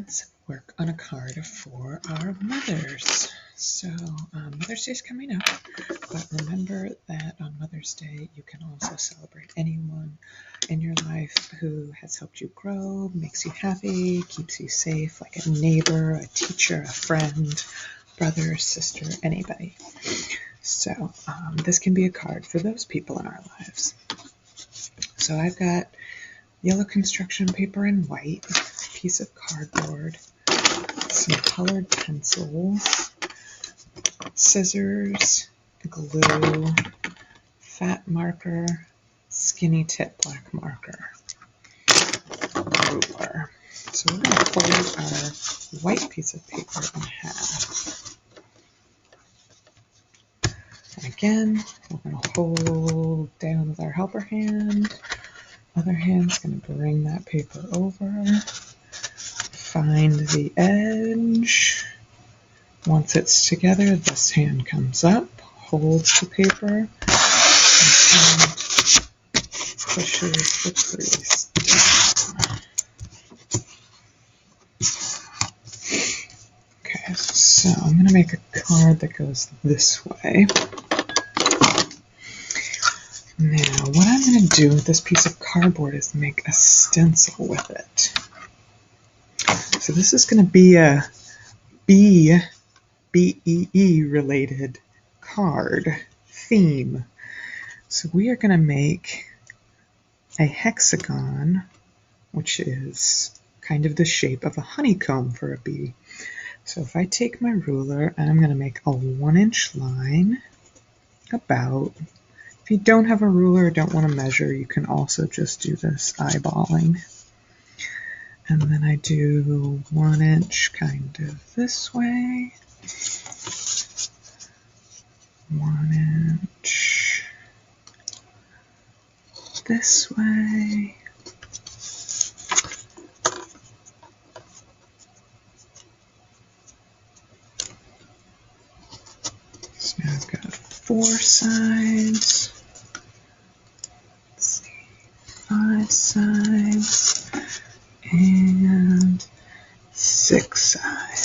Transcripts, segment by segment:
Let's work on a card for our mothers. So Mother's Day is coming up, but remember that on Mother's Day you can also celebrate anyone in your life who has helped you grow, makes you happy, keeps you safe, like a neighbor, a teacher, a friend, brother, sister, anybody. So this can be a card for those people in our lives. So I've got yellow construction paper and white, a piece of cardboard, some colored pencils, scissors, glue, fat marker, skinny tip black marker, ruler. So we're going to fold our white piece of paper in half. And again, we're going to hold down with our helper hand. Other hand's going to bring that paper over. Find the edge. Once it's together, this hand comes up, holds the paper, and pushes the crease down. Okay, so I'm going to make a card that goes this way. Now, what I'm going to do with this piece of cardboard is make a stencil with it. So this is going to be a BEE related card theme. So we are going to make a hexagon, which is kind of the shape of a honeycomb for a bee. So if I take my ruler and I'm going to make a 1-inch line about. If you don't have a ruler or don't want to measure, you can also just do this eyeballing. And then I do 1 inch kind of this way, 1 inch this way, so now I've got 4 sides, 5 sides, and 6 sides.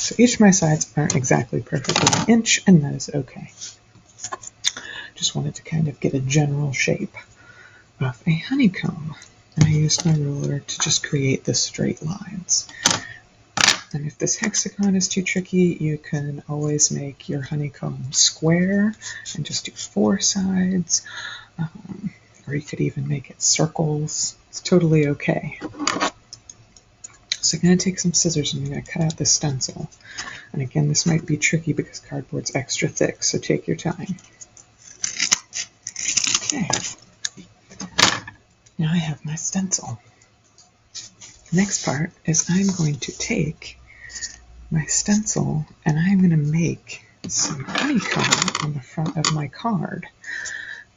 So each of my sides aren't exactly perfectly an inch, and that is okay. Just wanted to kind of get a general shape of a honeycomb. And I used my ruler to just create the straight lines. And if this hexagon is too tricky, you can always make your honeycomb square and just do 4 sides. Or you could even make it circles. It's totally okay. So I'm going to take some scissors and I'm going to cut out this stencil. And again, this might be tricky because cardboard's extra thick, so take your time. Okay. Now I have my stencil. The next part is I'm going to take my stencil and I'm going to make some honeycomb on the front of my card.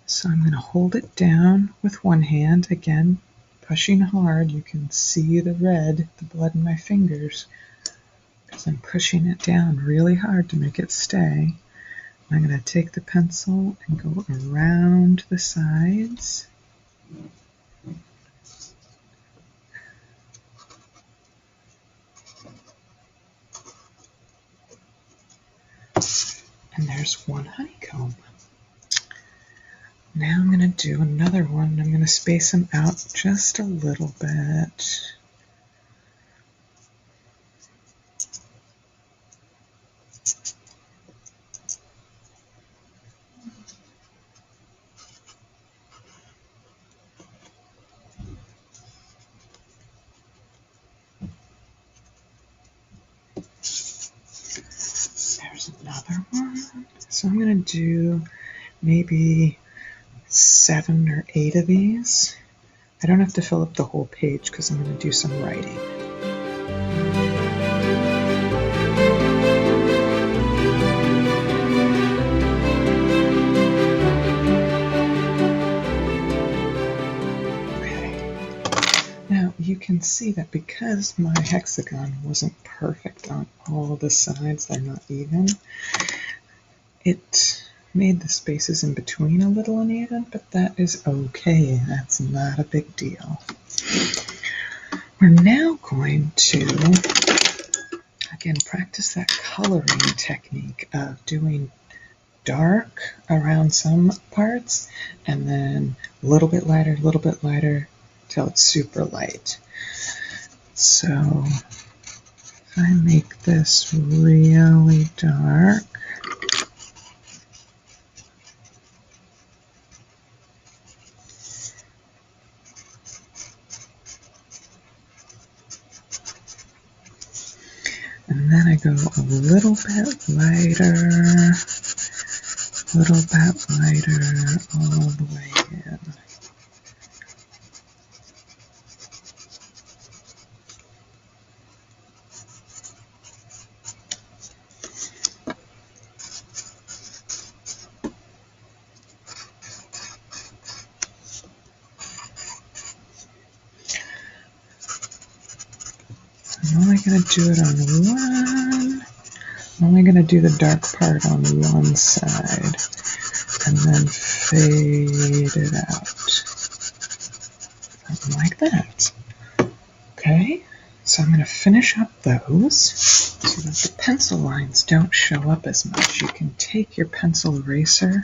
So I'm going to hold it down with one hand, again, pushing hard. You can see the red, the blood in my fingers, because I'm pushing it down really hard to make it stay. I'm going to take the pencil and go around the sides. And there's one honeycomb. Now I'm going to do another one. I'm going to space them out just a little bit. There's another one. So I'm going to do maybe 7 or 8 of these. I don't have to fill up the whole page because I'm going to do some writing. Okay. Now you can see that because my hexagon wasn't perfect on all the sides, they're not even, it made the spaces in between a little uneven, but that is okay. That's not a big deal. We're now going to, again, practice that coloring technique of doing dark around some parts and then a little bit lighter till it's super light. So if I make this really dark, and then I go a little bit lighter all the way in. I'm only going to do it on one. I'm only going to do the dark part on one side and then fade it out. Something like that. Okay, so I'm going to finish up those so that the pencil lines don't show up as much. You can take your pencil eraser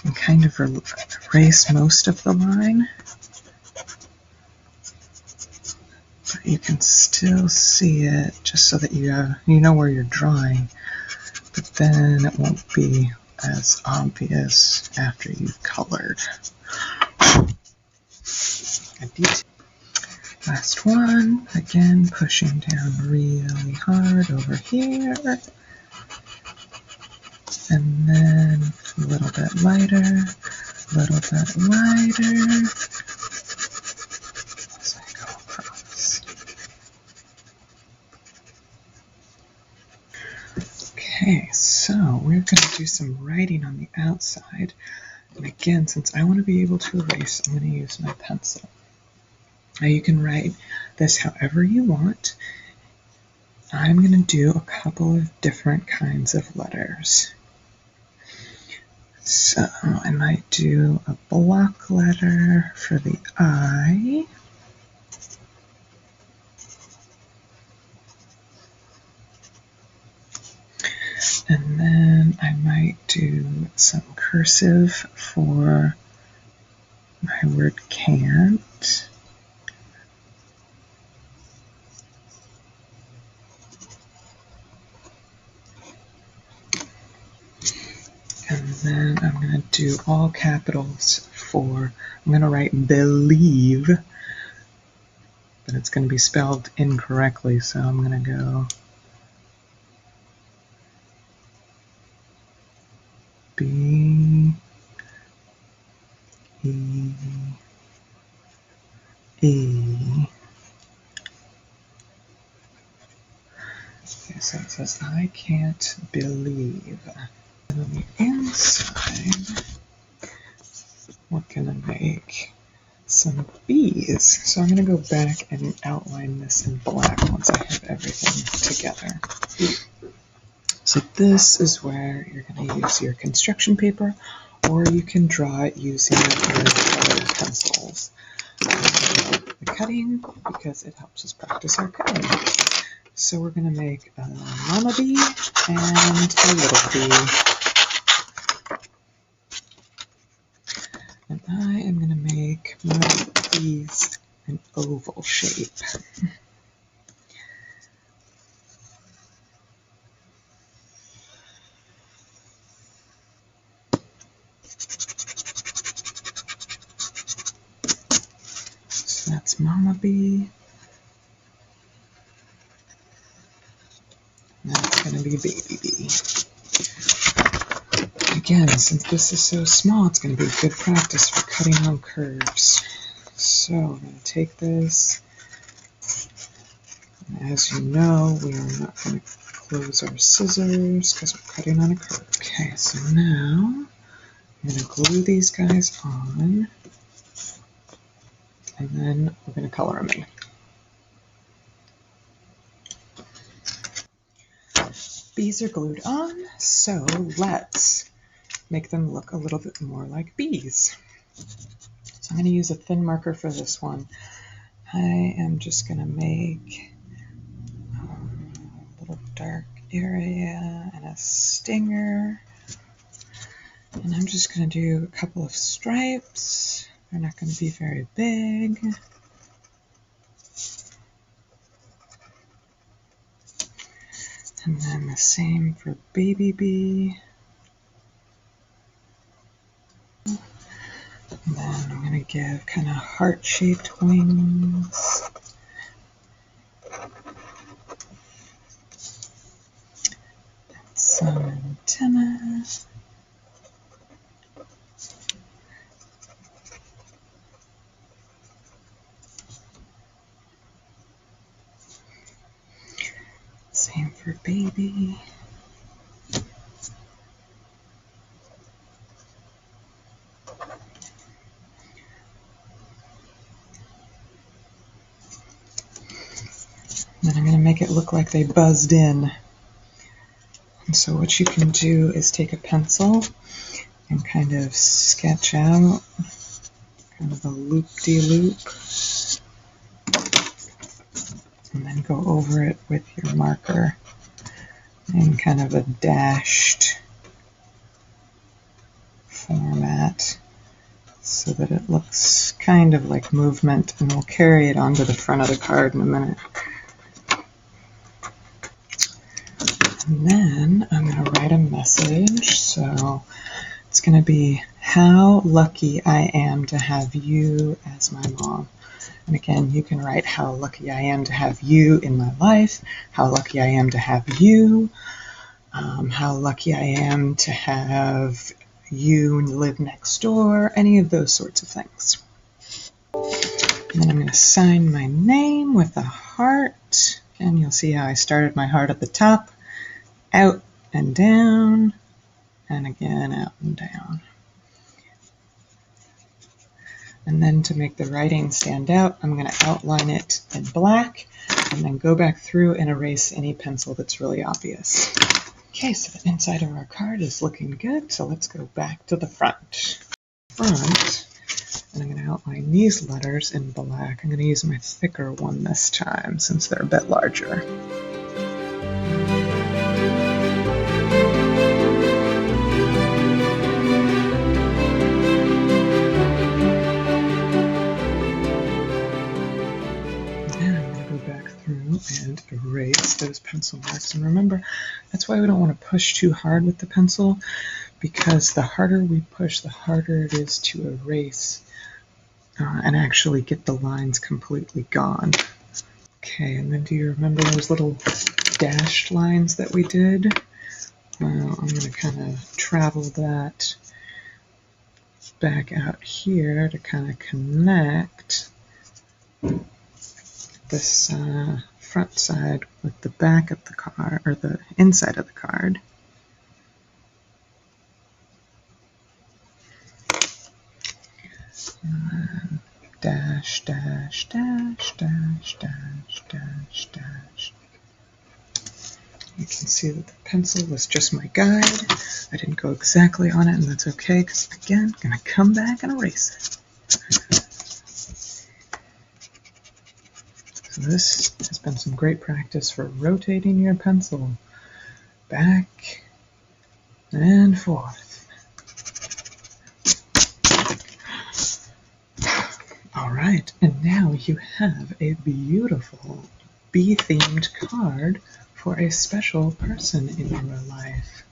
and kind of erase most of the line. But you can still see it just so that you know where you're drawing, but then it won't be as obvious after you've colored. Last one, again pushing down really hard over here, and then a little bit lighter as I go across. Okay, so we're going to do some writing on the outside. And again, since I want to be able to erase, I'm going to use my pencil. Now you can write this however you want. I'm going to do a couple of different kinds of letters. So I might do a block letter for the I. And then I might do some cursive for my word can't. And then I'm going to do all capitals for, I'm going to write believe, but it's going to be spelled incorrectly, so I'm going to go B, E, E. Okay, so it says, I can't believe. And on the inside, we're going to make some B's. So I'm going to go back and outline this in black once I have everything together. So this is where you're going to use your construction paper, or you can draw it using your colored pencils. The cutting, because it helps us practice our cutting. So we're going to make a mama bee and a little bee. And I am going to make my bees an oval shape. So that's mama bee. And that's going to be baby bee. Again, since this is so small, it's going to be good practice for cutting on curves. So I'm going to take this, and as you know, we are not going to close our scissors because we're cutting on a curve. Okay, so now I'm going to glue these guys on, and then we're going to color them in. Bees are glued on, so let's make them look a little bit more like bees. So I'm going to use a thin marker for this one, I am just going to make a little dark area and a stinger. And I'm just going to do a couple of stripes. They're not going to be very big. And then the same for Baby Bee. And then I'm going to give kind of heart-shaped wings. And some antenna. Same for Baby. Then I'm going to make it look like they buzzed in. And so what you can do is take a pencil and kind of sketch out kind of a loop-de-loop. And then go over it with your marker in kind of a dashed format so that it looks kind of like movement, and we'll carry it onto the front of the card in a minute. And then I'm going to write a message. So it's going to be, how lucky I am to have you as my mom. And again, you can write, how lucky I am to have you in my life, how lucky I am to have you, how lucky I am to have you live next door, any of those sorts of things. And then I'm going to sign my name with a heart. Again, you'll see how I started my heart at the top, out and down, and again out and down. And then to make the writing stand out, I'm going to outline it in black and then go back through and erase any pencil that's really obvious. Okay, so the inside of our card is looking good, so let's go back to the front. And I'm going to outline these letters in black. I'm going to use my thicker one this time since they're a bit larger. And erase those pencil marks. And remember, that's why we don't want to push too hard with the pencil, because the harder we push, the harder it is to erase and actually get the lines completely gone. Okay, and then do you remember those little dashed lines that we did? Well, I'm going to kind of travel that back out here to kind of connect this front side with the back of the card, or the inside of the card. Dash, dash, dash, dash, dash, dash, dash. You can see that the pencil was just my guide. I didn't go exactly on it, and that's okay, because again, I'm going to come back and erase it. So this has been some great practice for rotating your pencil back and forth. All right, and now you have a beautiful bee-themed card for a special person in your life.